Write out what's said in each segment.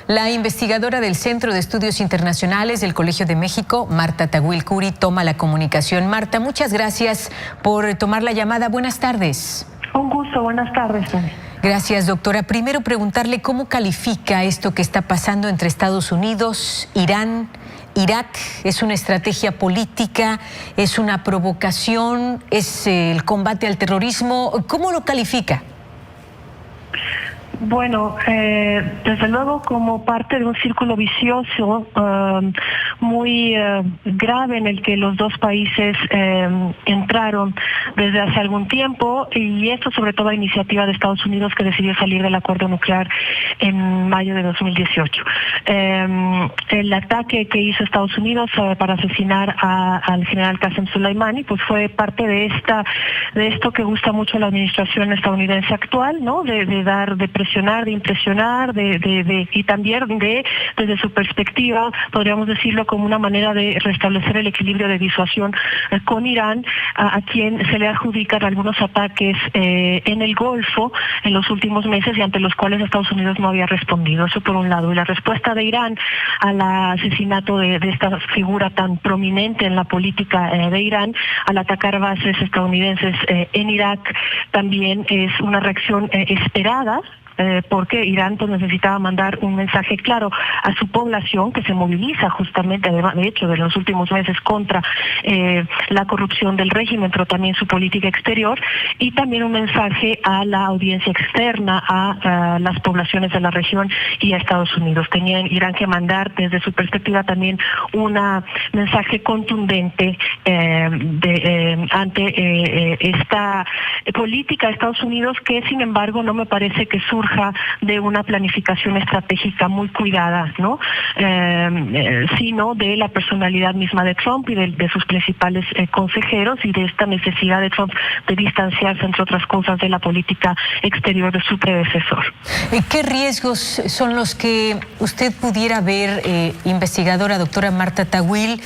La investigadora del Centro de Estudios Internacionales del Colegio de México, Marta Tawil Curi, toma la comunicación. Marta, muchas gracias por tomar la llamada. Buenas tardes. Un gusto, buenas tardes. Gracias, doctora. Primero preguntarle cómo califica esto que está pasando entre Estados Unidos, Irán, Irak. ¿Es una estrategia política? ¿Es una provocación? ¿Es el combate al terrorismo? ¿Cómo lo califica? Bueno, desde luego como parte de un círculo vicioso muy grave en el que los dos países entraron desde hace algún tiempo, y esto sobre todo a iniciativa de Estados Unidos, que decidió salir del acuerdo nuclear en mayo de 2018. El ataque que hizo Estados Unidos para asesinar al general Qasem Soleimani pues fue parte de esto que gusta mucho a la administración estadounidense actual, ¿no? De presionar, de impresionar, y también desde su perspectiva, podríamos decirlo como una manera de restablecer el equilibrio de disuasión con Irán, a quien se le adjudican algunos ataques en el Golfo en los últimos meses y ante los cuales Estados Unidos no había respondido. Eso por un lado. Y la respuesta de Irán al asesinato de esta figura tan prominente en la política de Irán, al atacar bases estadounidenses en Irak, también es una reacción esperada, porque Irán pues necesitaba mandar un mensaje claro a su población, que se moviliza justamente, de hecho, de los últimos meses contra la corrupción del régimen, pero también su política exterior, y también un mensaje a la audiencia externa, a las poblaciones de la región y a Estados Unidos. Tenía Irán que mandar desde su perspectiva también un mensaje contundente ante esta política de Estados Unidos, que sin embargo no me parece que surja de una planificación estratégica muy cuidada, ¿no? Sino de la personalidad misma de Trump y de sus principales consejeros, y de esta necesidad de Trump de distanciarse, entre otras cosas, de la política exterior de su predecesor. ¿Qué riesgos son los que usted pudiera ver, investigadora doctora Marta Tawil?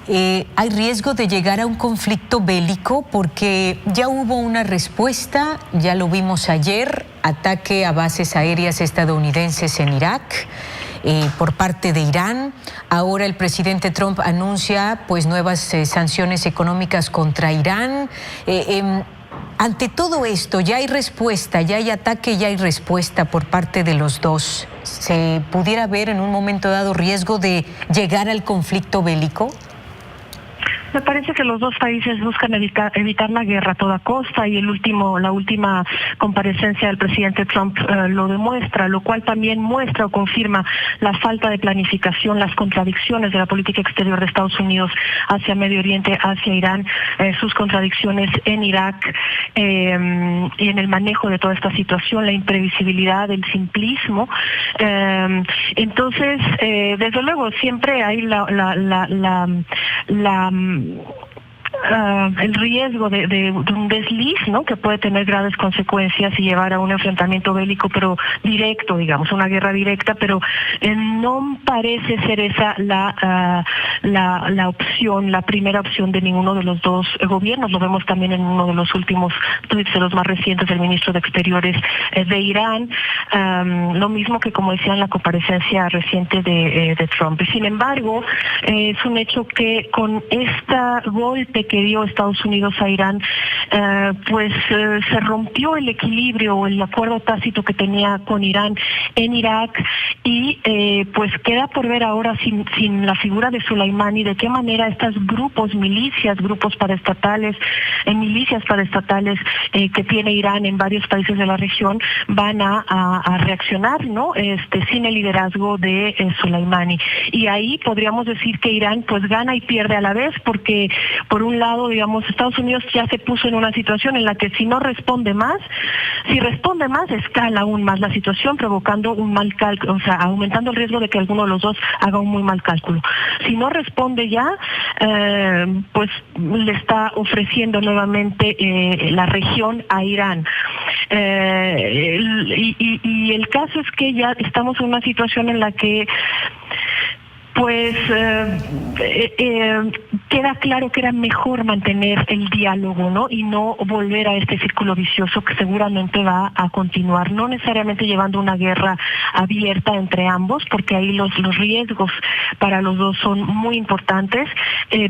¿Hay riesgo de llegar a un conflicto bélico? Porque ya hubo una respuesta, ya lo vimos ayer, ataque a bases aéreas estadounidenses en Irak por parte de Irán. Ahora el presidente Trump anuncia pues nuevas sanciones económicas contra Irán. Ante todo esto, ya hay respuesta, ya hay ataque, ya hay respuesta por parte de los dos. ¿Se pudiera ver en un momento dado riesgo de llegar al conflicto bélico? Me parece que los dos países buscan evitar la guerra a toda costa, y la última comparecencia del presidente Trump lo demuestra, lo cual también muestra o confirma la falta de planificación, las contradicciones de la política exterior de Estados Unidos hacia Medio Oriente, hacia Irán, sus contradicciones en Irak, y en el manejo de toda esta situación, la imprevisibilidad, el simplismo. Entonces, desde luego, siempre hay el riesgo de un desliz, ¿no? Que puede tener graves consecuencias y llevar a un enfrentamiento bélico, pero directo, digamos, una guerra directa, pero no parece ser esa la opción, la primera opción de ninguno de los dos gobiernos. Lo vemos también en uno de los últimos tweets, de los más recientes, del ministro de Exteriores de Irán, lo mismo que, como decía, en la comparecencia reciente de Trump. Y sin embargo, es un hecho que con este golpe que dio Estados Unidos a Irán, se rompió el equilibrio o el acuerdo tácito que tenía con Irán en Irak, y pues queda por ver ahora, sin la figura de Soleimani, de qué manera estos grupos, grupos paraestatales, milicias paraestatales que tiene Irán en varios países de la región van a reaccionar, ¿no? Sin el liderazgo de Soleimani. Y ahí podríamos decir que Irán pues gana y pierde a la vez, porque por un lado, digamos, Estados Unidos ya se puso en una situación en la que si responde más, escala aún más la situación, provocando un mal cálculo, o sea, aumentando el riesgo de que alguno de los dos haga un muy mal cálculo. Si no responde ya, pues le está ofreciendo nuevamente la región a Irán. Y el caso es que ya estamos en una situación en la que pues queda claro que era mejor mantener el diálogo, ¿no? Y no volver a este círculo vicioso que seguramente va a continuar, no necesariamente llevando una guerra abierta entre ambos, porque ahí los riesgos para los dos son muy importantes,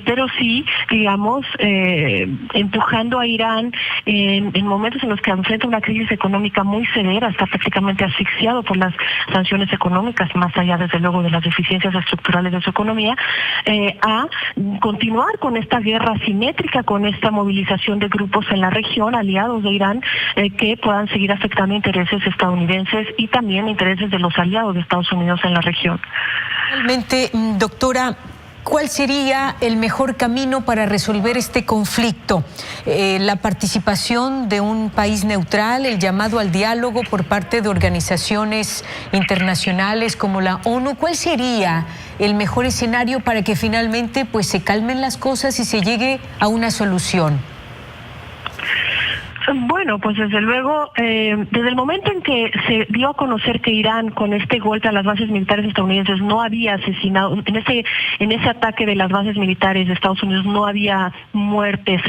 pero sí, digamos, empujando a Irán en momentos en los que enfrenta una crisis económica muy severa, está prácticamente asfixiado por las sanciones económicas, más allá desde luego de las deficiencias estructurales de su economía, a continuar con esta guerra asimétrica, con esta movilización de grupos en la región, aliados de Irán, que puedan seguir afectando intereses estadounidenses y también intereses de los aliados de Estados Unidos en la región. Realmente, doctora, ¿cuál sería el mejor camino para resolver este conflicto? La participación de un país neutral, el llamado al diálogo por parte de organizaciones internacionales como la ONU. ¿Cuál sería el mejor escenario para que finalmente pues se calmen las cosas y se llegue a una solución? Bueno, pues desde luego, desde el momento en que se dio a conocer que Irán, con este golpe a las bases militares estadounidenses, no había asesinado, en ese ataque de las bases militares de Estados Unidos no había muertes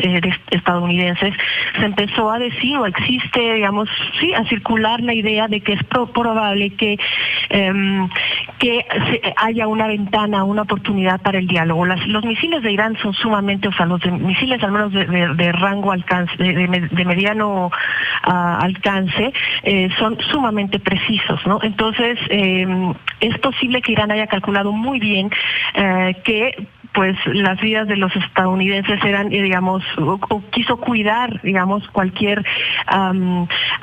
estadounidenses, se empezó a decir, o existe, digamos, sí, a circular la idea de que es probable que haya una ventana, una oportunidad para el diálogo. Los misiles de Irán son sumamente, o sea, los misiles al menos de rango alcance, de mediano alcance, son sumamente precisos, ¿no? Entonces, es posible que Irán haya calculado muy bien que pues las vidas de los estadounidenses eran, digamos, o quiso cuidar, digamos, cualquier,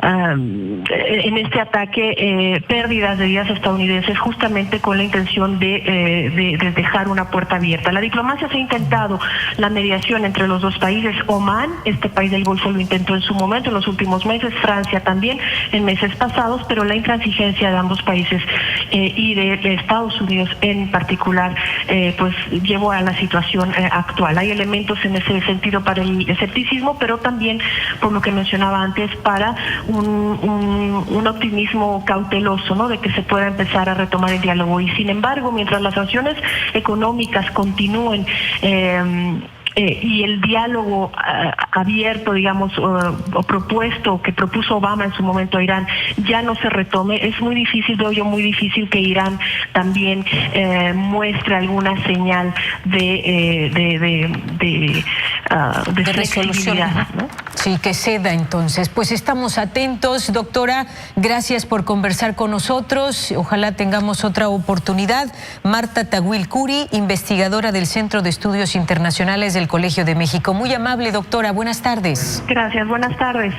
en este ataque, pérdidas de vidas estadounidenses, justamente con la intención de dejar una puerta abierta. La diplomacia se ha intentado, la mediación entre los dos países. Omán, este país del Golfo, lo intentó en su momento, en los últimos meses, Francia también, en meses pasados, pero la intransigencia de ambos países y de Estados Unidos en particular, pues llevó a la situación actual. Hay elementos en ese sentido para el escepticismo, pero también, por lo que mencionaba antes, para un optimismo cauteloso, ¿no? De que se pueda empezar a retomar el diálogo. Y sin embargo, mientras las sanciones económicas continúen, y el diálogo abierto, digamos, o propuesto que propuso Obama en su momento a Irán ya no se retome, es muy difícil, veo yo muy difícil que Irán también muestre alguna señal de resolución, ¿no? Sí, que ceda entonces. Pues estamos atentos, doctora, gracias por conversar con nosotros, ojalá tengamos otra oportunidad. Marta Tawil Khoury, investigadora del Centro de Estudios Internacionales del Colegio de México. Muy amable, doctora, buenas tardes. Gracias, buenas tardes.